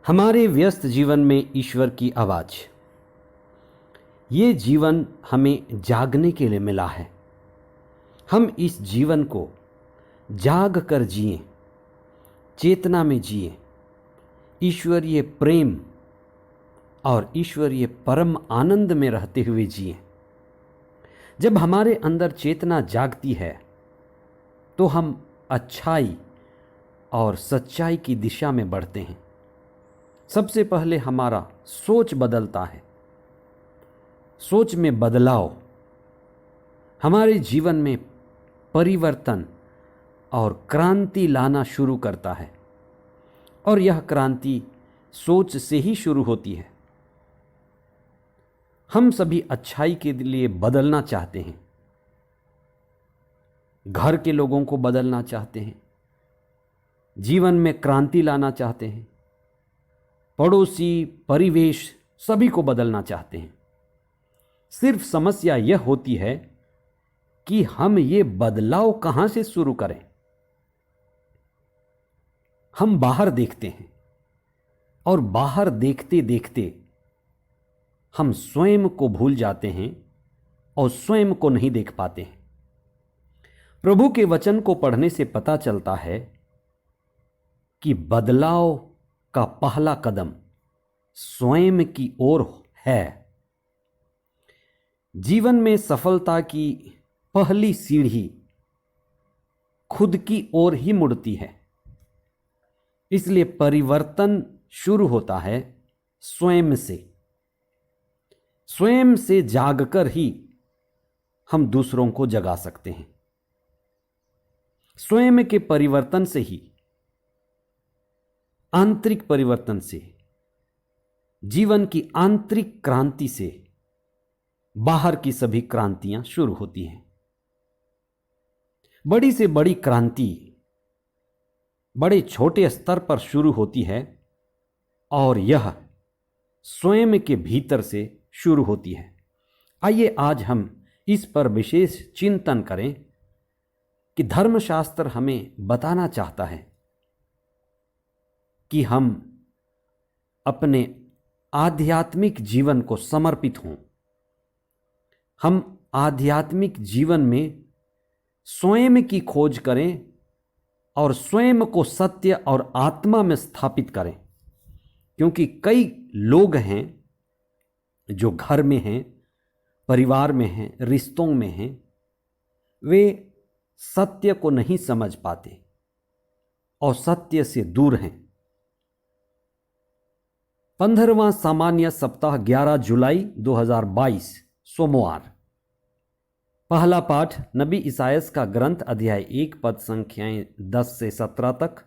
हमारे व्यस्त जीवन में ईश्वर की आवाज़। ये जीवन हमें जागने के लिए मिला है। हम इस जीवन को जाग कर जिएं, चेतना में जिएं, ईश्वरीय प्रेम और ईश्वरीय परम आनंद में रहते हुए जिएं। जब हमारे अंदर चेतना जागती है तो हम अच्छाई और सच्चाई की दिशा में बढ़ते हैं। सबसे पहले हमारा सोच बदलता है। सोच में बदलाव हमारे जीवन में परिवर्तन और क्रांति लाना शुरू करता है, और यह क्रांति सोच से ही शुरू होती है। हम सभी अच्छाई के लिए बदलना चाहते हैं। घर के लोगों को बदलना चाहते हैं, जीवन में क्रांति लाना चाहते हैं, पड़ोसी, परिवेश सभी को बदलना चाहते हैं। सिर्फ समस्या यह होती है कि हम ये बदलाव कहां से शुरू करें। हम बाहर देखते हैं और बाहर देखते देखते हम स्वयं को भूल जाते हैं और स्वयं को नहीं देख पाते हैं। प्रभु के वचन को पढ़ने से पता चलता है कि बदलाव का पहला कदम स्वयं की ओर है। जीवन में सफलता की पहली सीढ़ी खुद की ओर ही मुड़ती है। इसलिए परिवर्तन शुरू होता है स्वयं से। स्वयं से जागकर ही हम दूसरों को जगा सकते हैं। स्वयं के परिवर्तन से ही, आंतरिक परिवर्तन से, जीवन की आंतरिक क्रांति से बाहर की सभी क्रांतियां शुरू होती हैं। बड़ी से बड़ी क्रांति बड़े छोटे स्तर पर शुरू होती है, और यह स्वयं के भीतर से शुरू होती है। आइए आज हम इस पर विशेष चिंतन करें कि धर्मशास्त्र हमें बताना चाहता है कि हम अपने आध्यात्मिक जीवन को समर्पित हों। हम आध्यात्मिक जीवन में स्वयं की खोज करें और स्वयं को सत्य और आत्मा में स्थापित करें, क्योंकि कई लोग हैं जो घर में हैं, परिवार में हैं, रिश्तों में हैं, वे सत्य को नहीं समझ पाते और सत्य से दूर हैं। 15वां सामान्य सप्ताह 11 जुलाई 2022 सोमवार। पहला पाठ नबी इसायास का ग्रंथ अध्याय 1 पद संख्याएं 10 से 17 तक,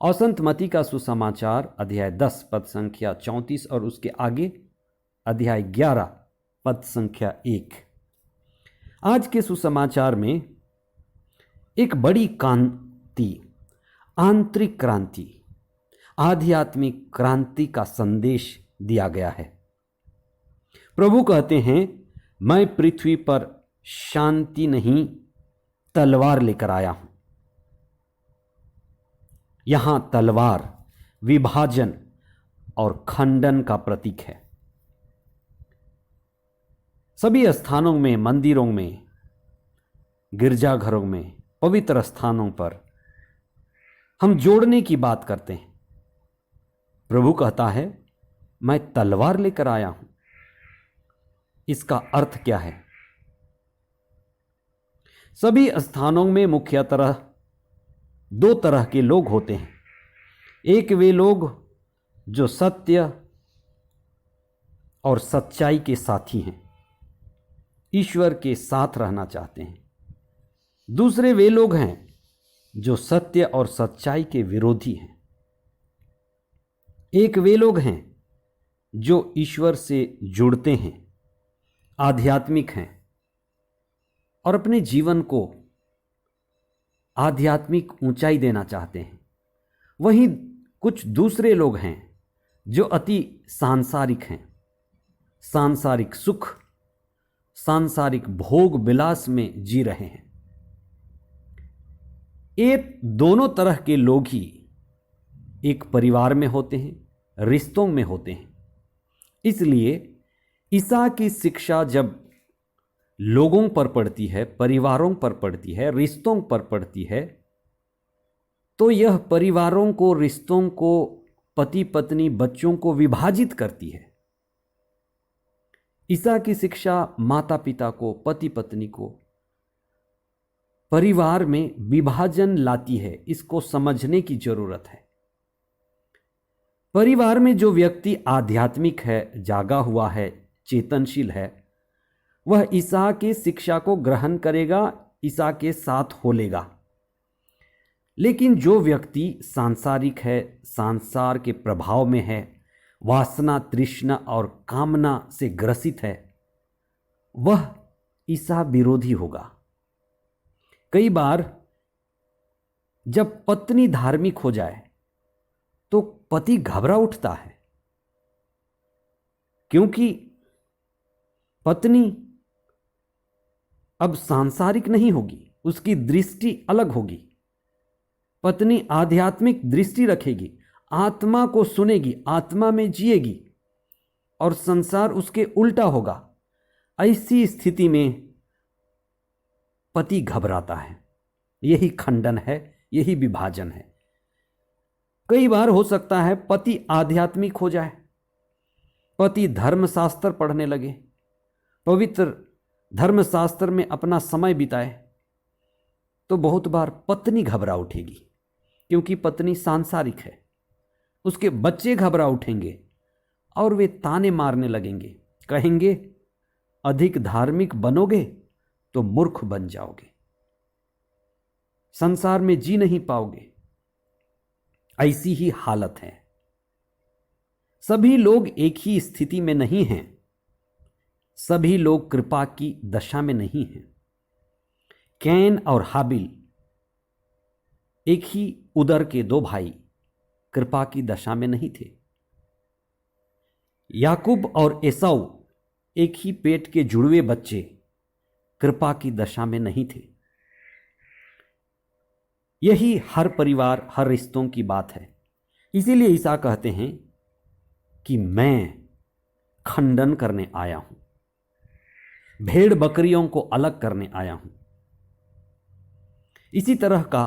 और संत मती का सुसमाचार अध्याय 10 पद संख्या 34 और उसके आगे अध्याय 11 पद संख्या 1। आज के सुसमाचार में एक बड़ी क्रांति, आंतरिक क्रांति, आध्यात्मिक क्रांति का संदेश दिया गया है। प्रभु कहते हैं, मैं पृथ्वी पर शांति नहीं तलवार लेकर आया हूं। यहां तलवार विभाजन और खंडन का प्रतीक है। सभी स्थानों में, मंदिरों में, गिरजाघरों में, पवित्र स्थानों पर हम जोड़ने की बात करते हैं। प्रभु कहता है, मैं तलवार लेकर आया हूं। इसका अर्थ क्या है? सभी स्थानों में मुख्यतः दो तरह के लोग होते हैं। एक वे लोग जो सत्य और सच्चाई के साथी हैं, ईश्वर के साथ रहना चाहते हैं। दूसरे वे लोग हैं जो सत्य और सच्चाई के विरोधी हैं। एक वे लोग हैं जो ईश्वर से जुड़ते हैं, आध्यात्मिक हैं और अपने जीवन को आध्यात्मिक ऊंचाई देना चाहते हैं। वहीं कुछ दूसरे लोग हैं जो अति सांसारिक हैं, सांसारिक सुख, सांसारिक भोग विलास में जी रहे हैं। ये दोनों तरह के लोग ही एक परिवार में होते हैं, रिश्तों में होते हैं। इसलिए ईसा की शिक्षा जब लोगों पर पड़ती है, परिवारों पर पड़ती है, रिश्तों पर पड़ती है, तो यह परिवारों को, रिश्तों को, पति पत्नी, बच्चों को विभाजित करती है। ईसा की शिक्षा माता पिता को, पति पत्नी को, परिवार में विभाजन लाती है। इसको समझने की जरूरत है। परिवार में जो व्यक्ति आध्यात्मिक है, जागा हुआ है, चेतनशील है, वह ईसा की शिक्षा को ग्रहण करेगा, ईसा के साथ हो लेगा। लेकिन जो व्यक्ति सांसारिक है, संसार के प्रभाव में है, वासना, तृष्णा और कामना से ग्रसित है, वह ईसा विरोधी होगा। कई बार जब पत्नी धार्मिक हो जाए तो पति घबरा उठता है, क्योंकि पत्नी अब सांसारिक नहीं होगी, उसकी दृष्टि अलग होगी। पत्नी आध्यात्मिक दृष्टि रखेगी, आत्मा को सुनेगी, आत्मा में जिएगी, और संसार उसके उल्टा होगा। ऐसी स्थिति में पति घबराता है। यही खंडन है, यही विभाजन है। कई बार हो सकता है पति आध्यात्मिक हो जाए, पति धर्मशास्त्र पढ़ने लगे, पवित्र धर्मशास्त्र में अपना समय बिताए, तो बहुत बार पत्नी घबरा उठेगी, क्योंकि पत्नी सांसारिक है। उसके बच्चे घबरा उठेंगे और वे ताने मारने लगेंगे, कहेंगे अधिक धार्मिक बनोगे तो मूर्ख बन जाओगे, संसार में जी नहीं पाओगे। ऐसी ही हालत है। सभी लोग एक ही स्थिति में नहीं हैं, सभी लोग कृपा की दशा में नहीं हैं। कैन और हाबिल एक ही उदर के दो भाई कृपा की दशा में नहीं थे। याकूब और एसाऊ एक ही पेट के जुड़वे बच्चे कृपा की दशा में नहीं थे। यही हर परिवार, हर रिश्तों की बात है। इसीलिए ईसा कहते हैं कि मैं खंडन करने आया हूं, भेड़ बकरियों को अलग करने आया हूं। इसी तरह का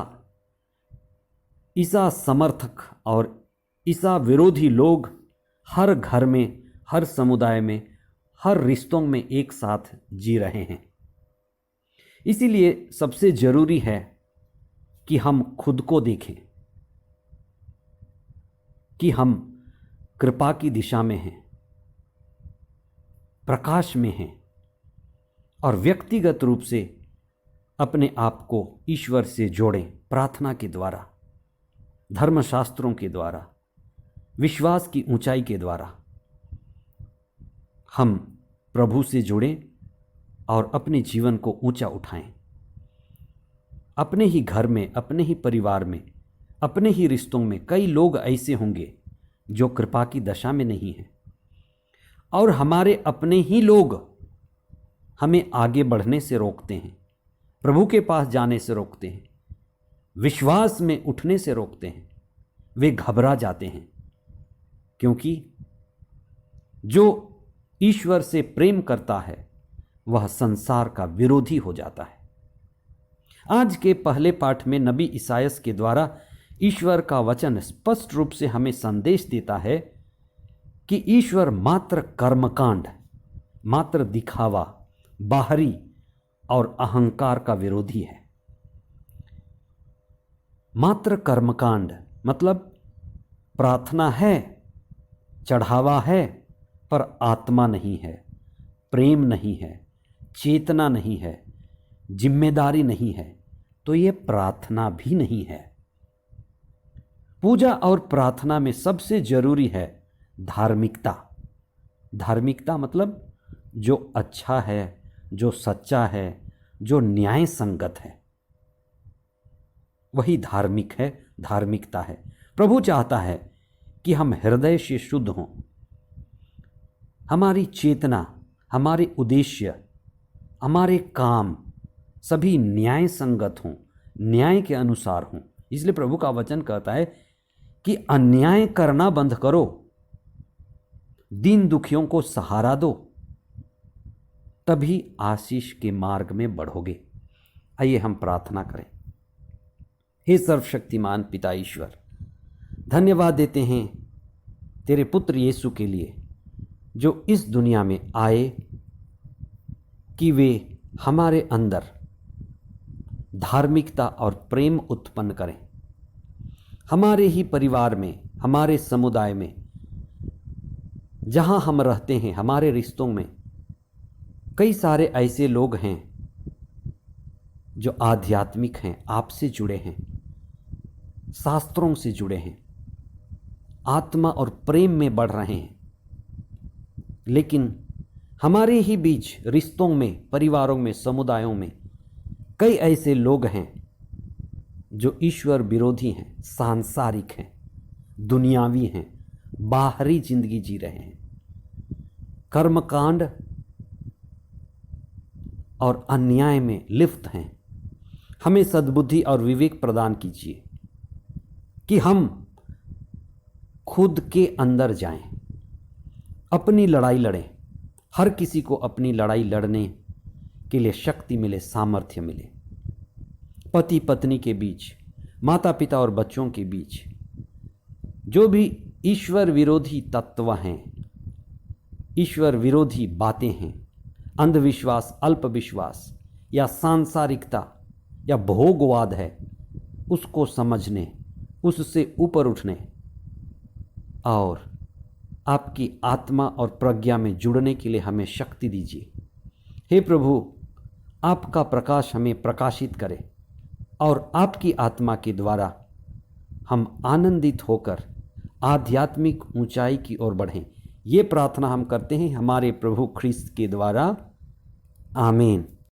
ईसा समर्थक और ईसा विरोधी लोग हर घर में, हर समुदाय में, हर रिश्तों में एक साथ जी रहे हैं। इसीलिए सबसे जरूरी है कि हम खुद को देखें कि हम कृपा की दिशा में हैं, प्रकाश में हैं, और व्यक्तिगत रूप से अपने आप को ईश्वर से जोड़ें, प्रार्थना के द्वारा, धर्मशास्त्रों के द्वारा, विश्वास की ऊंचाई के द्वारा हम प्रभु से जुड़ें और अपने जीवन को ऊंचा उठाएं। अपने ही घर में, अपने ही परिवार में, अपने ही रिश्तों में कई लोग ऐसे होंगे जो कृपा की दशा में नहीं हैं, और हमारे अपने ही लोग हमें आगे बढ़ने से रोकते हैं, प्रभु के पास जाने से रोकते हैं, विश्वास में उठने से रोकते हैं। वे घबरा जाते हैं, क्योंकि जो ईश्वर से प्रेम करता है वह संसार का विरोधी हो जाता है। आज के पहले पाठ में नबी ईसायास के द्वारा ईश्वर का वचन स्पष्ट रूप से हमें संदेश देता है कि ईश्वर मात्र कर्मकांड, मात्र दिखावा, बाहरी और अहंकार का विरोधी है। मात्र कर्मकांड मतलब प्रार्थना है, चढ़ावा है, पर आत्मा नहीं है, प्रेम नहीं है, चेतना नहीं है, जिम्मेदारी नहीं है, तो ये प्रार्थना भी नहीं है। पूजा और प्रार्थना में सबसे जरूरी है धार्मिकता। धार्मिकता मतलब जो अच्छा है, जो सच्चा है, जो न्याय संगत है, वही धार्मिक है, धार्मिकता है। प्रभु चाहता है कि हम हृदय से शुद्ध हों, हमारी चेतना, हमारे उद्देश्य, हमारे काम सभी न्याय संगत हों, न्याय के अनुसार हों। इसलिए प्रभु का वचन कहता है कि अन्याय करना बंद करो, दीन दुखियों को सहारा दो, तभी आशीष के मार्ग में बढ़ोगे। आइए हम प्रार्थना करें। हे सर्वशक्तिमान पिता ईश्वर, धन्यवाद देते हैं तेरे पुत्र यीशु के लिए जो इस दुनिया में आए कि वे हमारे अंदर धार्मिकता और प्रेम उत्पन्न करें। हमारे ही परिवार में, हमारे समुदाय में, जहाँ हम रहते हैं, हमारे रिश्तों में कई सारे ऐसे लोग हैं जो आध्यात्मिक हैं, आपसे जुड़े हैं, शास्त्रों से जुड़े हैं, आत्मा और प्रेम में बढ़ रहे हैं, लेकिन हमारे ही बीच रिश्तों में, परिवारों में, समुदायों में कई ऐसे लोग हैं जो ईश्वर विरोधी हैं, सांसारिक हैं, दुनियावी हैं, बाहरी जिंदगी जी रहे हैं, कर्मकांड और अन्याय में लिप्त हैं। हमें सद्बुद्धि और विवेक प्रदान कीजिए कि हम खुद के अंदर जाएं, अपनी लड़ाई लड़ें, हर किसी को अपनी लड़ाई लड़ने के लिए शक्ति मिले, सामर्थ्य मिले। पति पत्नी के बीच, माता पिता और बच्चों के बीच जो भी ईश्वर विरोधी तत्व हैं, ईश्वर विरोधी बातें हैं, अंधविश्वास, अल्पविश्वास या सांसारिकता या भोगवाद है, उसको समझने, उससे ऊपर उठने और आपकी आत्मा और प्रज्ञा में जुड़ने के लिए हमें शक्ति दीजिए। हे प्रभु, आपका प्रकाश हमें प्रकाशित करे और आपकी आत्मा के द्वारा हम आनंदित होकर आध्यात्मिक ऊंचाई की ओर बढ़ें। ये प्रार्थना हम करते हैं हमारे प्रभु ख्रिस्त के द्वारा। आमीन।